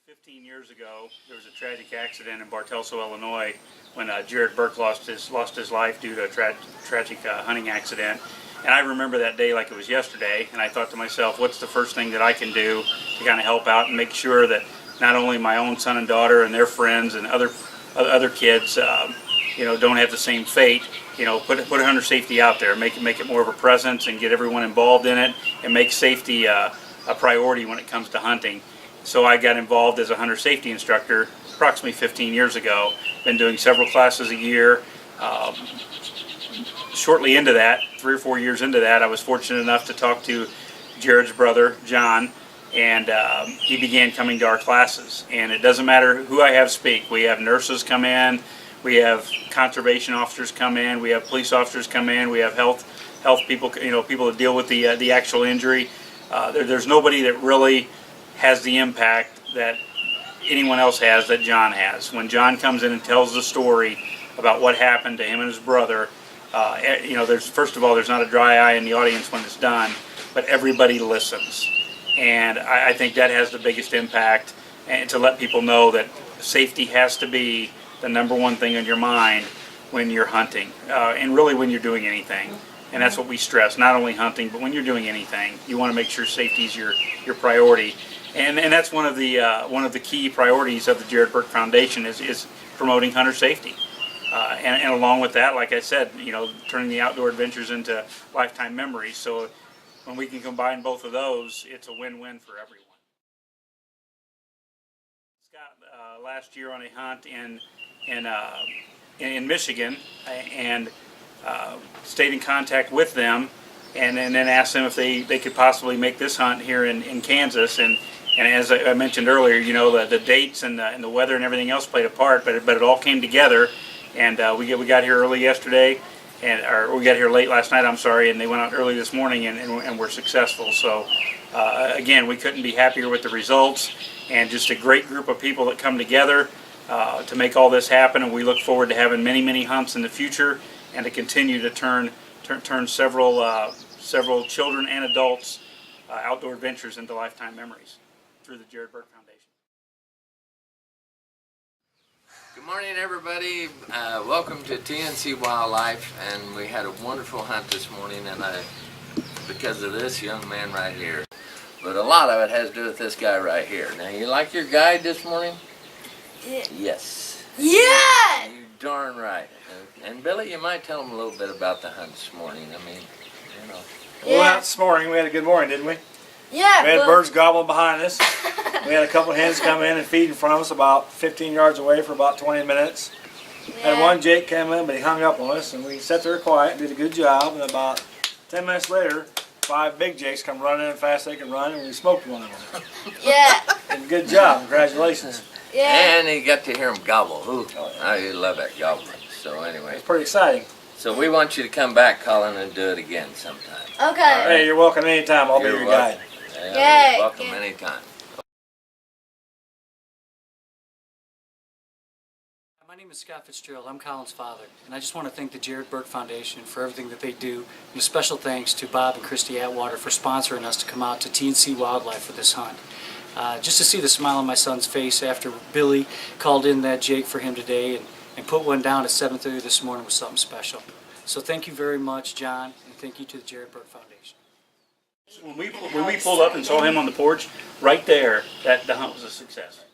15 years ago, there was a tragic accident in Bartelso, Illinois, when Jared Burke lost his life due to a tragic hunting accident. And I remember that day like it was yesterday, and I thought to myself, what's the first thing that I can do to kind of help out and make sure that not only my own son and daughter and their friends and other kids, don't have the same fate. Put hunter safety out there, make it more of a presence, and get everyone involved in it, and make safety a priority when it comes to hunting. So I got involved as a hunter safety instructor approximately 15 years ago. Been doing several classes a year. Shortly into that, 3 or 4 years into that, I was fortunate enough to talk to Jared's brother, John, and he began coming to our classes. And it doesn't matter who I have speak. We have nurses come in, we have conservation officers come in, we have police officers come in, we have health people, people that deal with the actual injury. There's nobody that really has the impact that anyone else has that John has. When John comes in and tells the story about what happened to him and his brother, first of all, there's not a dry eye in the audience when it's done, but everybody listens. And I think that has the biggest impact, and to let people know that safety has to be the number one thing on your mind when you're hunting, and really when you're doing anything. And that's what we stress, not only hunting, but when you're doing anything, you want to make sure safety is your priority. And that's one of the key priorities of the Jared Burke Foundation is promoting hunter safety. And along with that, like I said, turning the outdoor adventures into lifetime memories. So when we can combine both of those, it's a win-win for everyone. Scott last year on a hunt in Michigan, and stayed in contact with them, and then asked them if they could possibly make this hunt here in Kansas. And as I mentioned earlier, the dates and the weather and everything else played a part, but it all came together. And we got here early yesterday, or we got here late last night, I'm sorry, and they went out early this morning and were successful. So again, we couldn't be happier with the results, and just a great group of people that come together to make all this happen. And we look forward to having many, many hunts in the future, and to continue to turn several children and adults outdoor adventures into lifetime memories through the Jared Burke Foundation. Good morning, everybody. Welcome to TNC Wildlife, and we had a wonderful hunt this morning, and because of this young man right here. But a lot of it has to do with this guy right here. Now, you like your guide this morning? Yeah. Yes. Yeah! You darn right. And Billy, you might tell them a little bit about the hunt this morning. I mean, We went out this morning. We had a good morning, didn't we? Yeah. We had birds gobbling behind us. We had a couple of hens come in and feed in front of us about 15 yards away for about 20 minutes. Had one Jake come in, but he hung up on us, and we sat there quiet and did a good job. And about 10 minutes later, 5 big Jakes come running in as fast as they could run, and we smoked one of them. Yeah. And good job. Congratulations. Yeah. and you got to hear him gobble. Ooh, I love that gobbling. So anyway, It's pretty exciting. so we want you to come back, Colin, and do it again sometime. Okay. Hey, you're welcome anytime. I'll be You're your welcome. guide. Yeah, Yay. you're welcome anytime. My name is Scott Fitzgerald. I'm Colin's father, and I just want to thank the Jared Burke Foundation for everything that they do. And a special thanks to Bob and Christy Atwater for sponsoring us to come out to TNC Wildlife for this hunt. Just to see the smile on my son's face after Billy called in that Jake for him today and put one down at 7:30 this morning was something special. So thank you very much, John, and thank you to the Jared Burke Foundation. When we pulled up and saw him on the porch, right there, the hunt was a success.